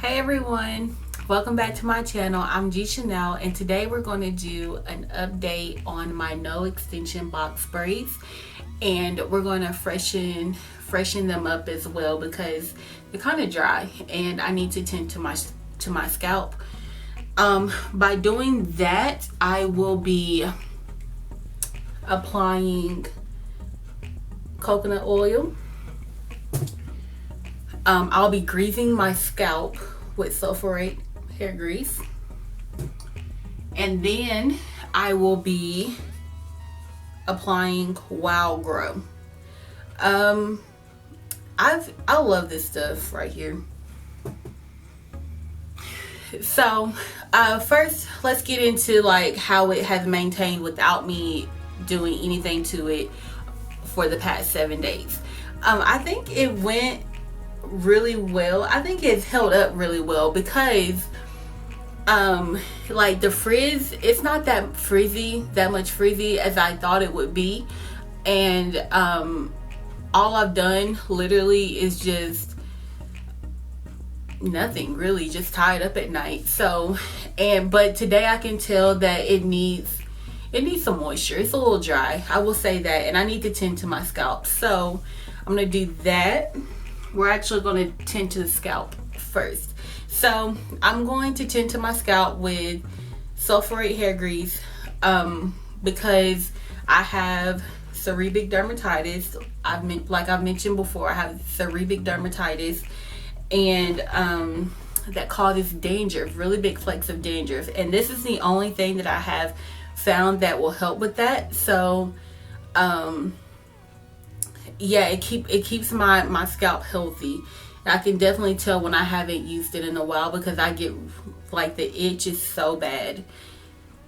Hey everyone, welcome back to my channel. I'm G Chanel, and today we're going to do an update on my no extension box braids, and we're going to freshen them up as well because they're kind of dry and I need to tend to my scalp. By doing that, I will be applying coconut oil. I'll be greasing my scalp with sulfurate hair grease, and then I will be applying Wow Grow. I love this stuff right here. So first, let's get into like how it has maintained without me doing anything to it for the past 7 days. I think it went really well. I think it's held up really well because like the frizz, it's not that much frizzy as I thought it would be, and all I've done literally is just nothing really, just tied up at night. So but today I can tell that it needs some moisture. It's a little dry, I will say that, and I need to tend to my scalp, so I'm gonna do that. We're actually going to tend to the scalp first. So I'm going to tend to my scalp with sulfurate hair grease because I have seborrheic dermatitis. Like I've mentioned before, I have seborrheic dermatitis, and that causes dandruff, really big flakes of dandruff. And this is the only thing that I have found that will help with that. So yeah, it keeps my scalp healthy. I can definitely tell when I haven't used it in a while because I get like the itch is so bad.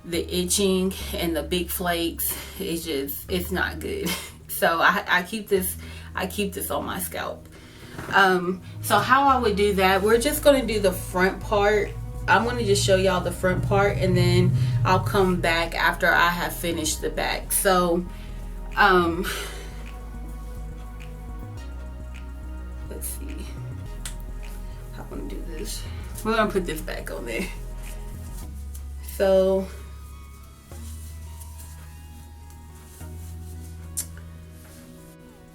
The itching and the big flakes, it's not good. So I keep this on my scalp. So how I would do that, we're just going to do the front part. I'm going to just show y'all the front part, and then I'll come back after I have finished the back. So let's see how I'm gonna do this. We're gonna put this back on there. So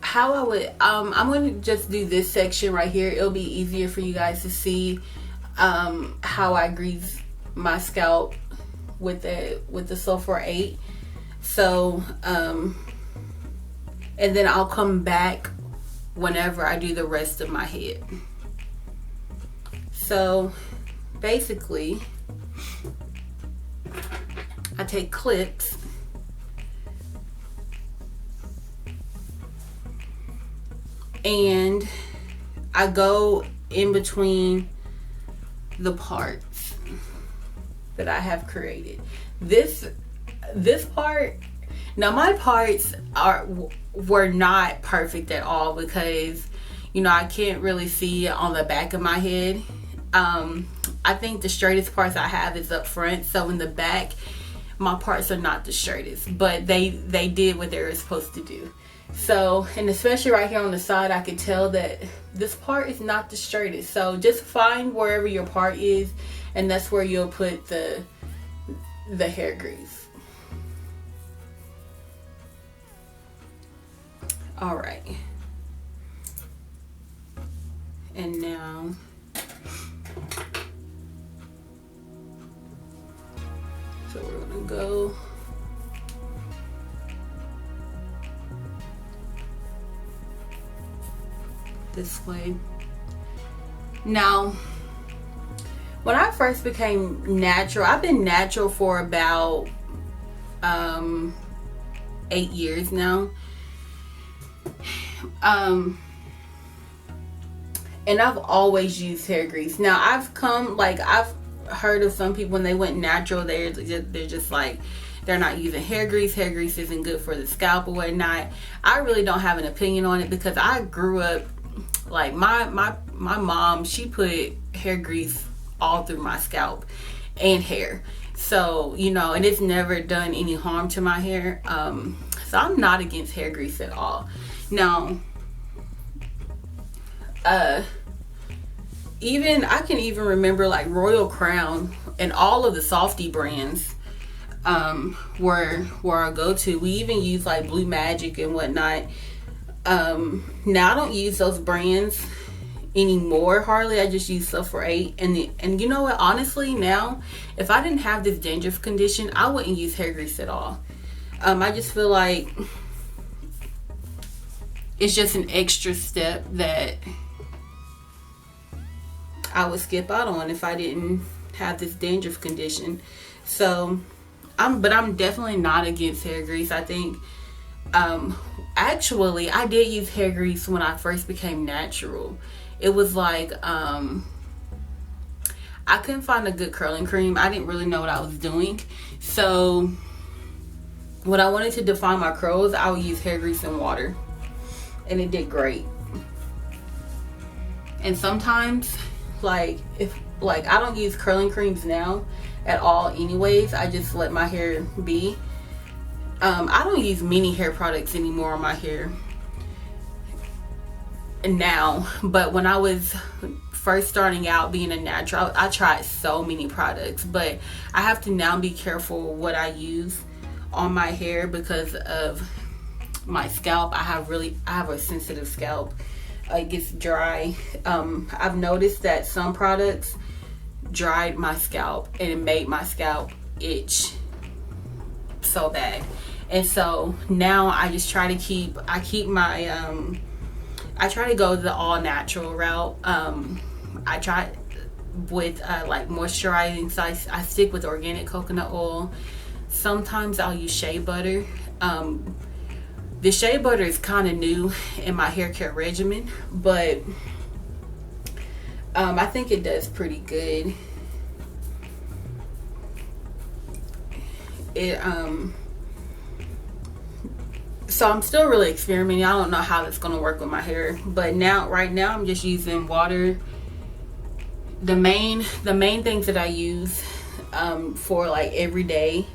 how I would I'm gonna just do this section right here. It'll be easier for you guys to see how I grease my scalp with the sulfur 8. So and then I'll come back whenever I do the rest of my head. So basically, I take clips and I go in between the parts that I have created. This part, now my parts were not perfect at all because, you know, I can't really see on the back of my head. I think the straightest parts I have is up front, so in the back my parts are not the straightest, but they did what they were supposed to do. So, and especially right here on the side, I could tell that this part is not the straightest. So just find wherever your part is, and that's where you'll put the hair grease. All right, and now so we're gonna go this way. Now, when I first became natural, I've been natural for about 8 years now. And I've always used hair grease. Now I've heard of some people when they went natural, they're just like, they're not using hair grease. Hair grease isn't good for the scalp or whatnot. I really don't have an opinion on it because I grew up like my mom, she put hair grease all through my scalp and hair. So, you know, and it's never done any harm to my hair. So I'm not against hair grease at all. Now, even I can even remember like Royal Crown and all of the Softy brands were our go-to. We even use like Blue Magic and whatnot. Now I don't use those brands anymore hardly. I just use Stuff for 8. And you know what, honestly, now if I didn't have this dandruff condition, I wouldn't use hair grease at all. I just feel like it's just an extra step that I would skip out on if I didn't have this dandruff condition. So I'm definitely not against hair grease. I think actually I did use hair grease when I first became natural. It was like I couldn't find a good curling cream. I didn't really know what I was doing. So when I wanted to define my curls, I would use hair grease and water. And it did great. And sometimes I don't use curling creams now at all anyways. I just let my hair be. I don't use many hair products anymore on my hair now, but when I was first starting out being a natural, I tried so many products. But I have to now be careful what I use on my hair because of my scalp. I have a sensitive scalp. It gets dry. I've noticed that some products dried my scalp and it made my scalp itch so bad. And so now I just try to keep my I try to go the all natural route. I try with like moisturizing, so I stick with organic coconut oil. Sometimes I'll use shea butter. The shea butter is kind of new in my hair care regimen, but I think it does pretty good. So I'm still really experimenting. I don't know how that's gonna work with my hair, but right now I'm just using water. The main things that I use for like everyday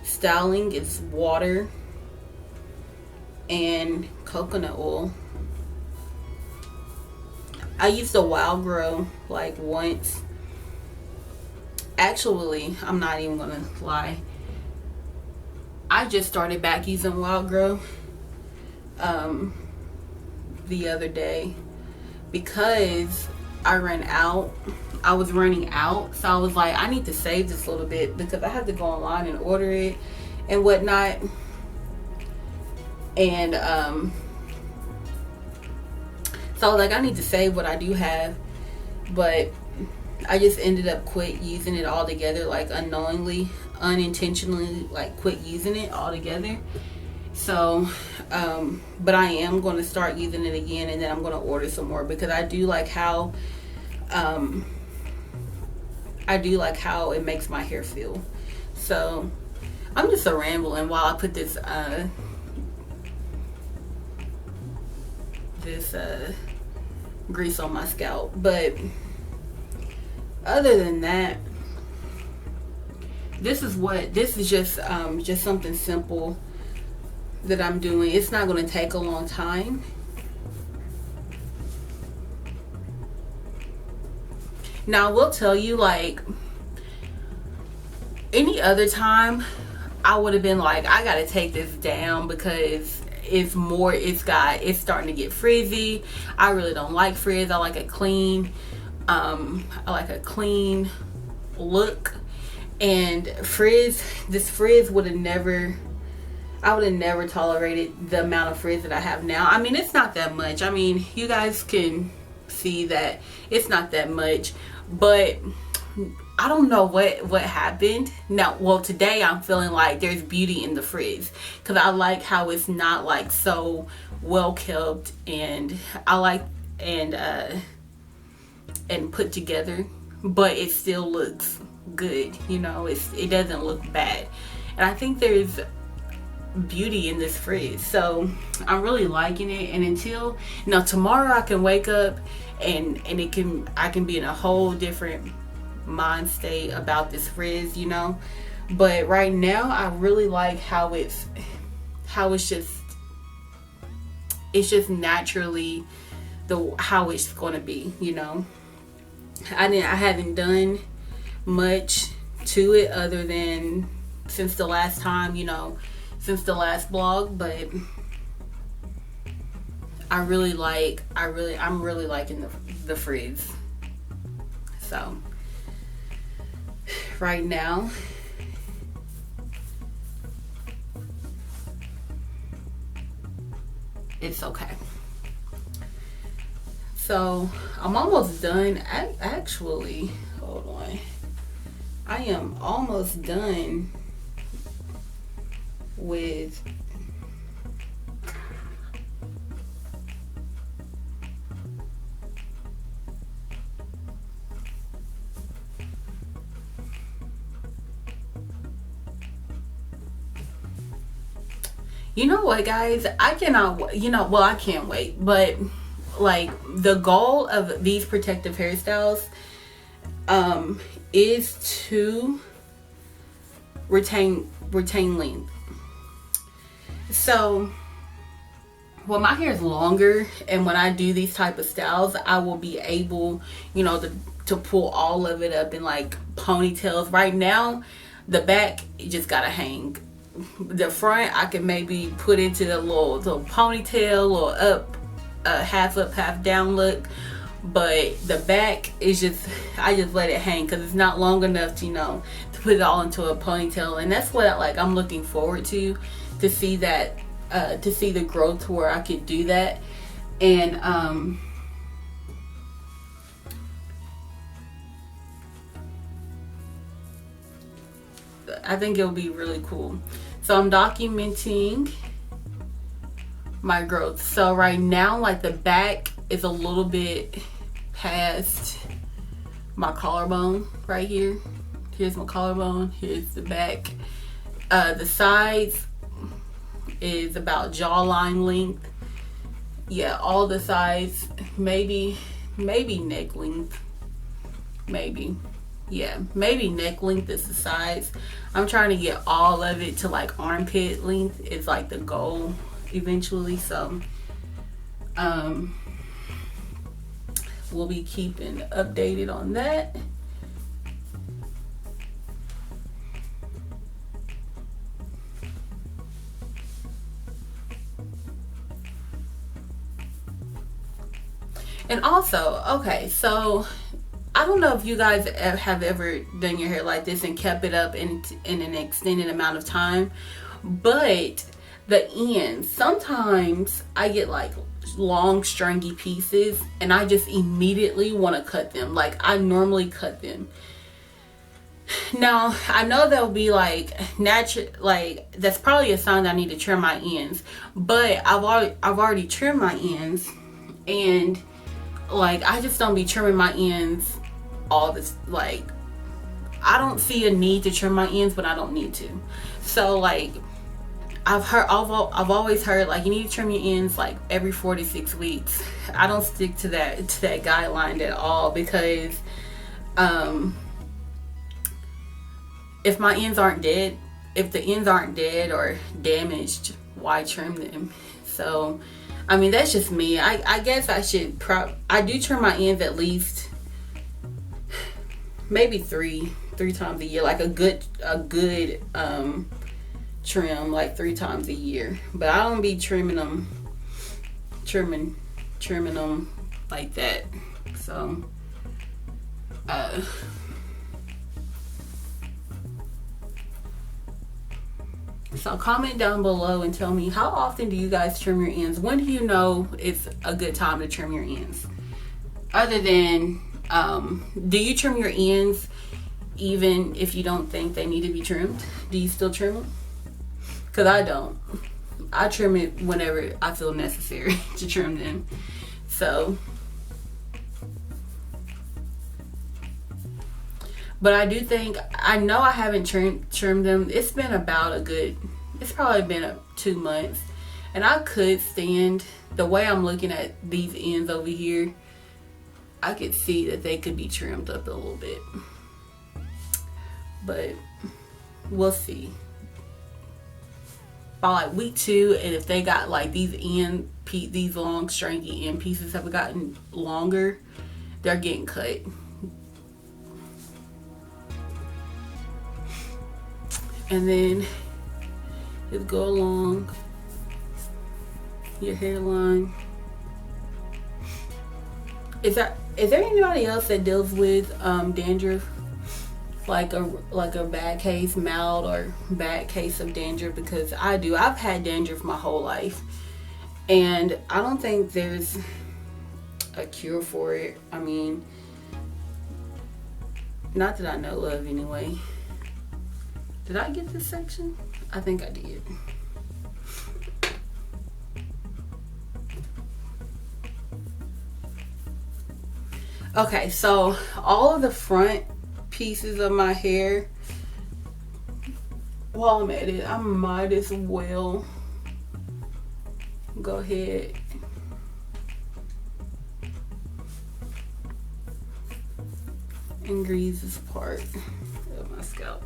styling is water and coconut oil. I used the Wild Grow like once. Actually, I'm not even gonna lie, I just started back using Wild Grow the other day because I was running out. So I was like, I need to save this a little bit because I have to go online and order it and whatnot. And so I was like, I need to save what I do have. But I just ended up quit using it altogether, like unintentionally, like quit using it altogether. So but I am going to start using it again, and then I'm going to order some more because I do like how it makes my hair feel. So I'm just rambling while I put this grease on my scalp. But other than that, this is just something simple that I'm doing. It's not going to take a long time. Now I will tell you, like any other time I would have been like, I gotta take this down because it's starting to get frizzy. I really don't like frizz. I like a clean look. And this frizz would have never, I would have never tolerated the amount of frizz that I have now. I mean, it's not that much. I mean, you guys can see that it's not that much, but I don't know what happened. Now, well, today I'm feeling like there's beauty in the frizz because I like how it's not like so well kept, and I like and put together, but it still looks good. You know, it doesn't look bad, and I think there's beauty in this frizz. So I'm really liking it. And until now, tomorrow I can wake up and I can be in a whole different mind state about this frizz, you know. But right now I really like how it's just naturally how it's going to be, you know. I haven't done much to it other than since the last time, since the last blog, but I'm really liking the frizz. So right now, it's okay. So I'm almost done. Actually, hold on. I am almost done with you know what, guys? I cannot, well, I can't wait, but like the goal of these protective hairstyles is to retain length. So when my hair is longer and when I do these type of styles, I will be able, to pull all of it up in like ponytails. Right now, the back, you just gotta hang. The front, I can maybe put into the little ponytail or up, half up, half down look. But the back is just, I just let it hang because it's not long enough to put it all into a ponytail. And that's what I'm looking forward to see that, to see the growth where I could do that. And I think it'll be really cool. So I'm documenting my growth. So right now, like the back is a little bit past my collarbone right here. Here's my collarbone. Here's the back. The sides is about jawline length. Yeah, all the sides. Maybe neck length. Maybe. Yeah, maybe neck length is the size. I'm trying to get all of it to like armpit length. It's like the goal eventually. So we'll be keeping updated on that. And also, okay, so I don't know if you guys have ever done your hair like this and kept it up in an extended amount of time, but the ends, sometimes I get like long stringy pieces and I just immediately want to cut them. Like I normally cut them. Now I know they'll be like natural, like that's probably a sign that I need to trim my ends, but I've already trimmed my ends, and like I just don't be trimming my ends all this. Like I don't see a need to trim my ends, but I don't need to. So like I've always heard like you need to trim your ends like every 4 to 6 weeks. I don't stick to that guideline at all, because if my ends aren't dead, if the ends aren't dead or damaged, why trim them? So I mean, that's just me. I guess I should I do trim my ends at least maybe three times a year, like a good trim, like 3 times a year. But I don't be trimming them like that. So comment down below and tell me, how often do you guys trim your ends? When do you know it's a good time to trim your ends? Other than, do you trim your ends even if you don't think they need to be trimmed? Do you still trim them? Because I don't. I trim it whenever I feel necessary to trim them. So, but I do think, I know I haven't trimmed them. It's been about it's probably been 2 months. And I could stand, the way I'm looking at these ends over here, I could see that they could be trimmed up a little bit. But we'll see. By like week 2, and if they got like these long stringy end pieces have gotten longer, they're getting cut. and then just go along your hairline. Is there anybody else that deals with dandruff, like a bad case, mild or bad case of dandruff? Because I do. I've had dandruff my whole life, and I don't think there's a cure for it. I mean, not that I know of anyway. Did I get this section? I think I did. Okay, so all of the front pieces of my hair, while I'm at it, I might as well go ahead and grease this part of my scalp.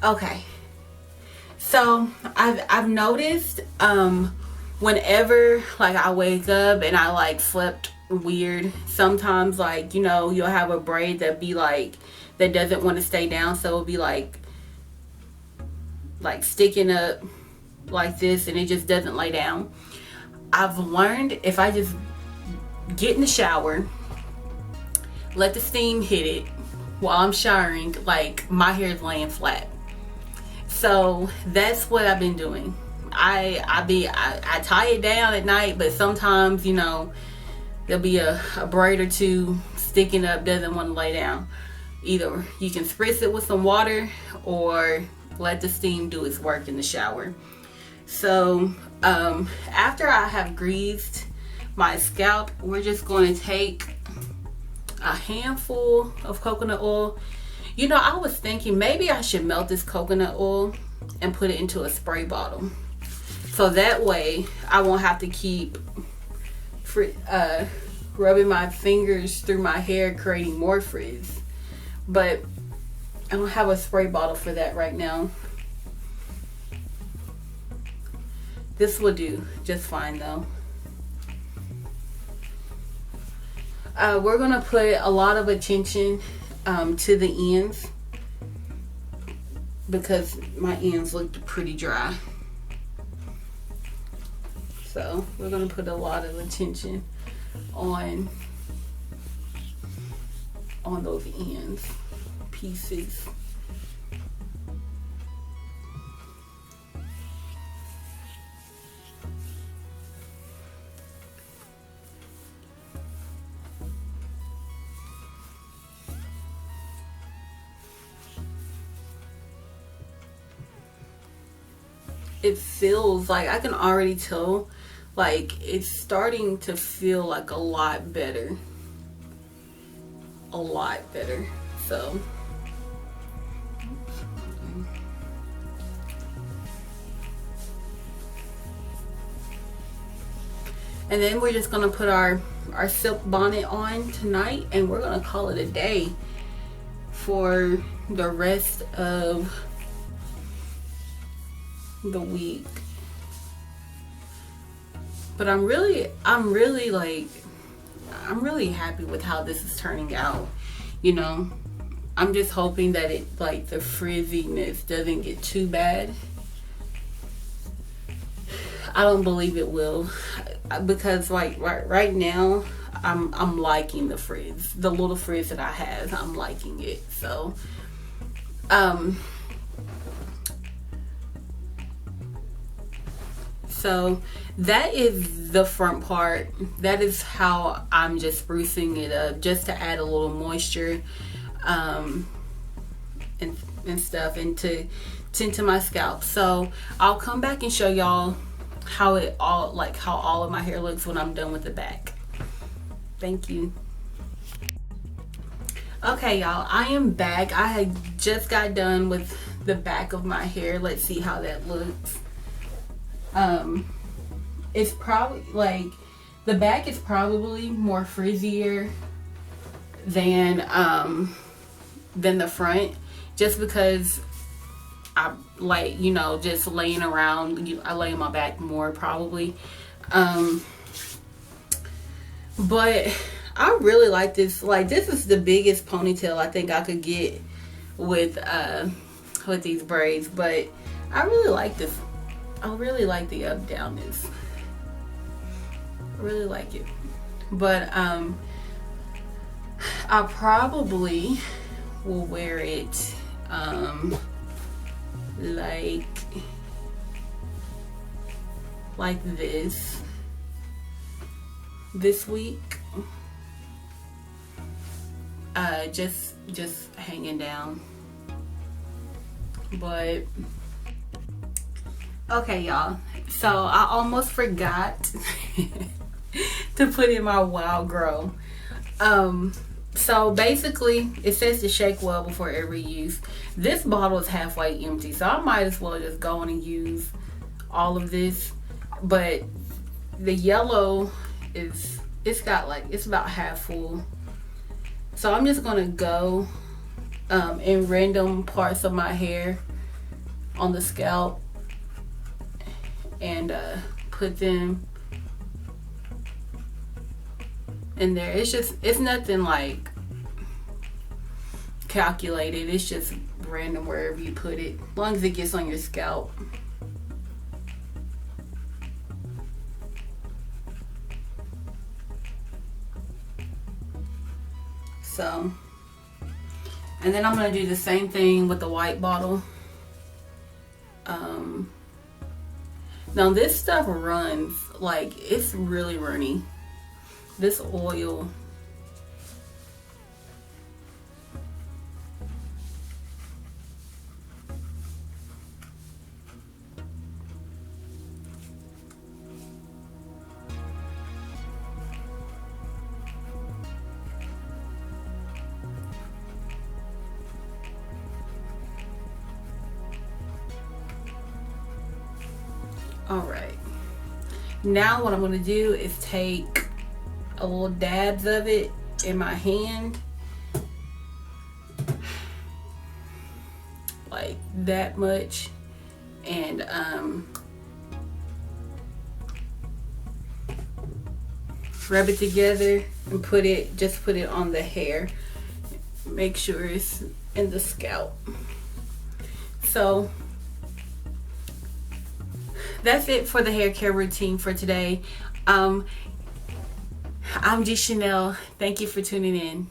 Okay, so I've noticed whenever like I wake up and I like slept weird, sometimes like, you know, you'll have a braid that be like that doesn't want to stay down, so it'll be like sticking up like this, and it just doesn't lay down. I've learned if I just get in the shower, let the steam hit it while I'm showering, like my hair is laying flat. So that's what I've been doing. I tie it down at night, but sometimes, you know, there'll be a braid or two sticking up, doesn't want to lay down. Either you can spritz it with some water or let the steam do its work in the shower. So after I have greased my scalp, we're just going to take a handful of coconut oil. You know, I was thinking maybe I should melt this coconut oil and put it into a spray bottle, so that way I won't have to keep rubbing my fingers through my hair, creating more frizz. But I don't have a spray bottle for that right now. This will do just fine though. We're gonna put a lot of attention to the ends, because my ends looked pretty dry. So we're gonna put a lot of attention on those ends pieces. It feels like, I can already tell, like it's starting to feel like a lot better. A lot better. So and then we're just gonna put our silk bonnet on tonight, and we're gonna call it a day for the rest of the week. But I'm really happy with how this is turning out. You know, I'm just hoping that it, like, the frizziness doesn't get too bad. I don't believe it will, because like right now I'm liking the frizz, the little frizz that I have. I'm liking it. So that is the front part. That is how I'm just sprucing it up, just to add a little moisture and stuff, and to tint to my scalp. So I'll come back and show y'all how all of my hair looks when I'm done with the back. Thank you. Okay, y'all, I am back. I had just got done with the back of my hair. Let's see how that looks. it's probably like the back is probably more frizzier than the front, just because I like, you know, just laying around. I lay on my back more probably. But I really like this. Like, this is the biggest ponytail I think I could get with these braids. But I really like this. I really like the up downness. I really like it. But I probably will wear it like this week. Just hanging down. But okay, y'all, so I almost forgot to put in my wild grow. So basically it says to shake well before every use. This bottle is halfway empty, so I might as well just go on and use all of this. But the yellow is, it's about half full. So I'm just gonna go in random parts of my hair on the scalp and put them in there. It's nothing like calculated. It's just random wherever you put it, as long as it gets on your scalp. So, and then I'm gonna do the same thing with the white bottle. Now this stuff runs, like, it's really runny. This oil, all right. Now what I'm going to do is take a little dabs of it in my hand, like that much, and rub it together and put it on the hair. Make sure it's in the scalp. So that's it for the hair care routine for today. I'm G Chanel. Thank you for tuning in.